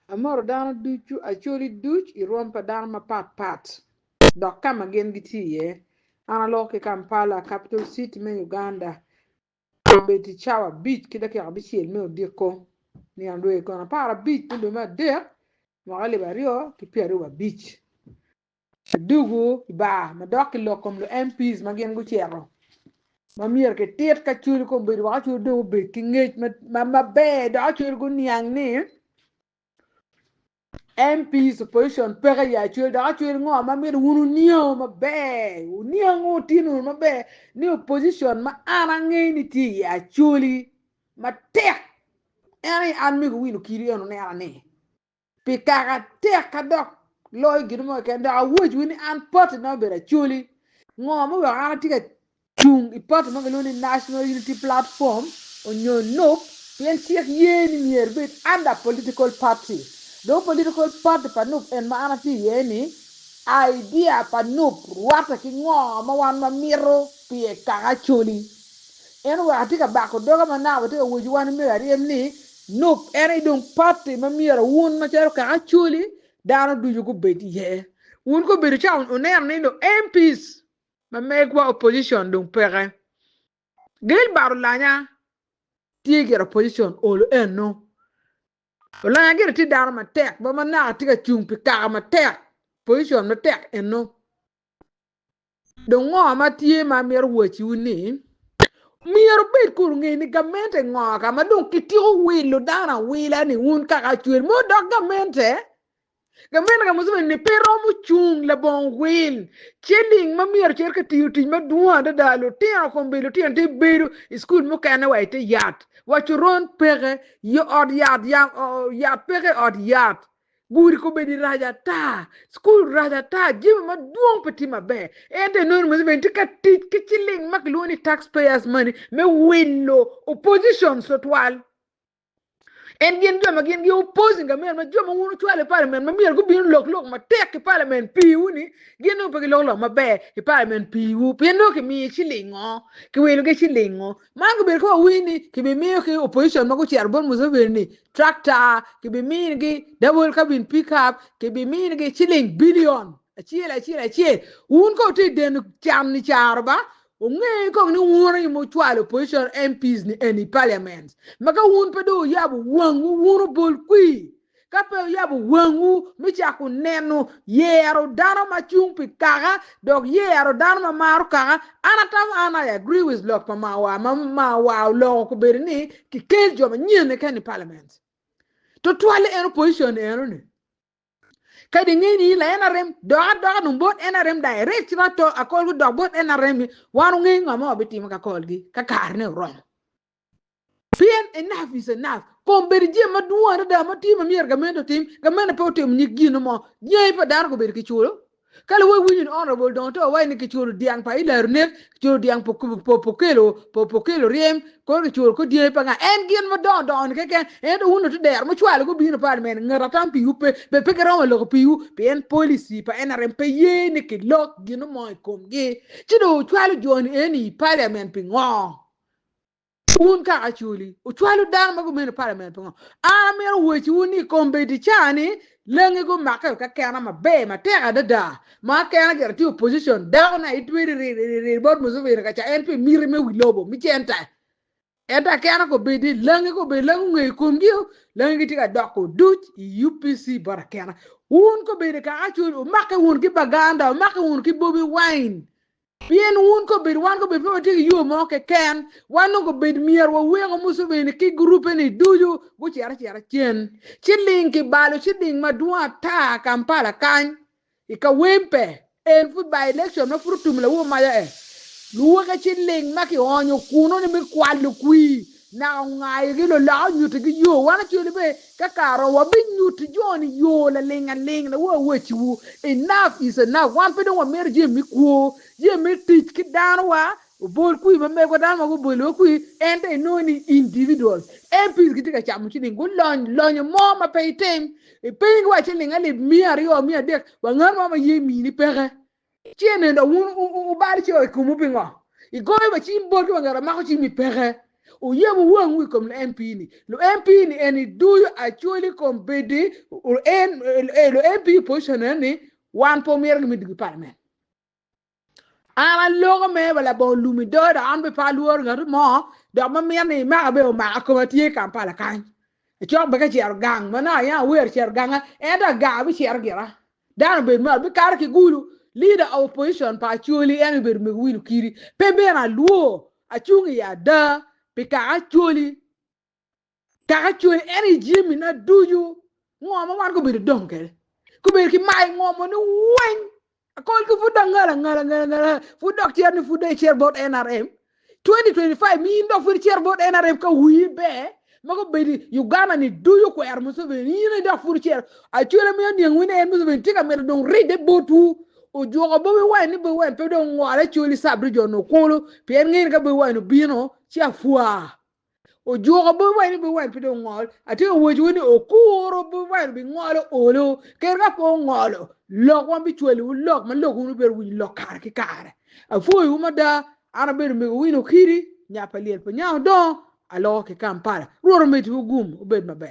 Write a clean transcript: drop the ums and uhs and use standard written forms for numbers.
amor dana duchu acholi duch irom pa dana ma pat dok kama gen giti ye ana loke Kampala capital city me Uganda beti chawa beach kida kya bichiel me odiko ni andwe kona para beach ndo ma de mo ale bario ki piero wa beach dugu ba ma dok lokom lo MPs ma gen gu chero ma mier ke tiet ka chul ko bir wa chu do be ki ngej ma be da chul gu niang ni MPs opposition pega ya chul da chul ngo ma mir wunu niyo ma be niyo ngo tinu ma be ni opposition ma ana ngey ni ti ya chuli ma tek ani an mi gu winu kiri ono ne ani pi kaka tek ka dok loy girmo ke da wuj wini an pot no be da chuli ngo ma wa ana tika chung ipot ma ni national unity platform onyo no yen siek yen mier bit under political party do political party panup en ma ana ti yeni idea panup ruata ki ngo ma wan ma miro pie kaka chuli en wa tika bako doga ma na wa tika wuj wan mi ari ni nope en idong party ma miro wun ma chero kaka chuli dano duju ko beti ye wun ko beti cha oner ni no MPs ma megwa opposition dong pere gel barulanya tiger opposition all no lanya gere ti dano ma tek ba ma na tika chung pi ka ma tek position ma tek no dong ngo ma tie ma mer wochi uni mier bet kur ngi ni gamente ngo ka ma dong kitiro wilo dana wila ni un ka ka chwer mo dog gamente gamen ga musu ni pero mu chung le bon wil cheling ma mier cher ka tiu ti ma duwa da dalo ti ko mbelo ti ante beru school mu kana wa te yat wa churon pere yo od yat ya pere od yat guri ko be di raja ta school raja ta jim ma duong peti ma be ende non musu ben ti ka ti ki cheling mak loni taxpayers money me willo opposition so twal en gen joma gen gi opposing men ma joma wonu chwale parliament ma mier go bin lok ma tek parliament pi uni gen no pe lok ma be parliament pi u pe no ke mi chilingo ke welo ke chilingo ma go be ko Winnie ke be mi ke opposition ma go chiar bon muso ni tractor ke be mi gi double cabin pickup ke be mi gi chiling billion achiel un ko te den cham ni charba onge ko ni wona mo chwalo position MPs ni any parliament maka won pedo yabu wangu wono bol kui ka pe yabu wangu mi cha ku nenu yero dano ma chung pi kaga dog yero dano ma maru kaga ana tam ana I agree with lock ma wa lo ko berni ki kel joma nyene kan parliament to twale en position en kadi ngeni la enarem do no bot enarem direct na to akol do bot enarem waru ngi ngama obiti ka kolgi ka karne rom pien enough is enough komberje maduwa da ma tim mier gamendo tim gamena po tim ni gino mo nyei pa dar ko ber ki chulo kala wo win honorable don to wai ni ki chulo diang pa ila ne chulo diang po kelo riem ko ki chulo ko die pa nga en gin mo don ke ken en uno to der mo chwalo ko bino par men ngara tam pi upe be pe garo lo pi u pen policy pa en rem pe ye ni ki lok gino mo kom ge chido chwalo joni eni parliament pi ngo un ka achuli uchwalu dan mago men parliament ngo amer wechi uni kombe di chani lengi go maka ka kana ma be ma tega da ma kana ger ti opposition da na itwiri ri bod muzo vi ka cha NP miri me wilobo mi chenta eta kana ko be di lengi ko be lengi ngai komgi lengi ti ka doko duch UPC bara kana un ko be ka achuli maka un ki Baganda maka un ki Bobi Wine bien wun ko bid wan ko bid pe ti yo mo ke ken wan ko bid mier wo we ngo muso be ni ki groupe ni duju go chiara chen chiling ki balo chiling ma dua ta Kampala kan e ka wempe en fu by election no frutum la wo ma ya luwa ka chiling ma ki onyo kuno ni mi kwalu kui na ngai gi lo la nyu ti yo wana chuli be ka karo wa bi nyu ti joni yo la linga ling na wo wechi wu enough is enough wan pe don wa mer je mi kuo je mi ti ki dan wa bol kui ma me ko dan ma ko bol kui ente no ni individuals MPs ki ti ka chamu chi ngo lon mo ma pe tem e pe wa chi linga le mi ari o mi adek wa ngar ma ye mi ni pere chiene ndo u bari chi o ku mu pingo i go ba chi mbol ko ngara ma ko chi mi pere o yemu wang wi kom MP ni lo MP ni eni do you actually compete or en lo MP position ni wan po mer mi dig parlement ana logo me bala bo lumi do da an be paluor ngar mo do ma mer ni ma be o ma ko tie kampala kan e chok be ka cher gang mana ya wer cher gang e da ga bi cher gira dan be ma be kar ki gulu leader of opposition pa chuli en be me winu kiri pe be na luo a chungi ya da pe ka chuli any jimmy na do you ngoma wan ko be donkel ko be ki mai ngoma ni wen ko ko fu dangala ngala fu docteur ni fu de cher bot NRM 2025 mi ndo fu cher bot NRM ka wi be mako be di Uganda ni do you ko er muso be ni ne da fu cher a chule mi ndi ngwine en muso be tika me don rede botu o jogo bo we wen ni be wen pe don ngwale chuli sabri jono kolo pe ngin ka be wen bino chia fua o jogo bo wani bo wan pido ngol ati o woju ni o kuro bo wan bi ngolo olo kerga po ngolo lok wan bi chweli u lok man lok unu ber wi lok kar ki kare a fo yu mada ana ber me wino kiri nya paliel po nya do alo ke kampala roro me tu gum o bed mabe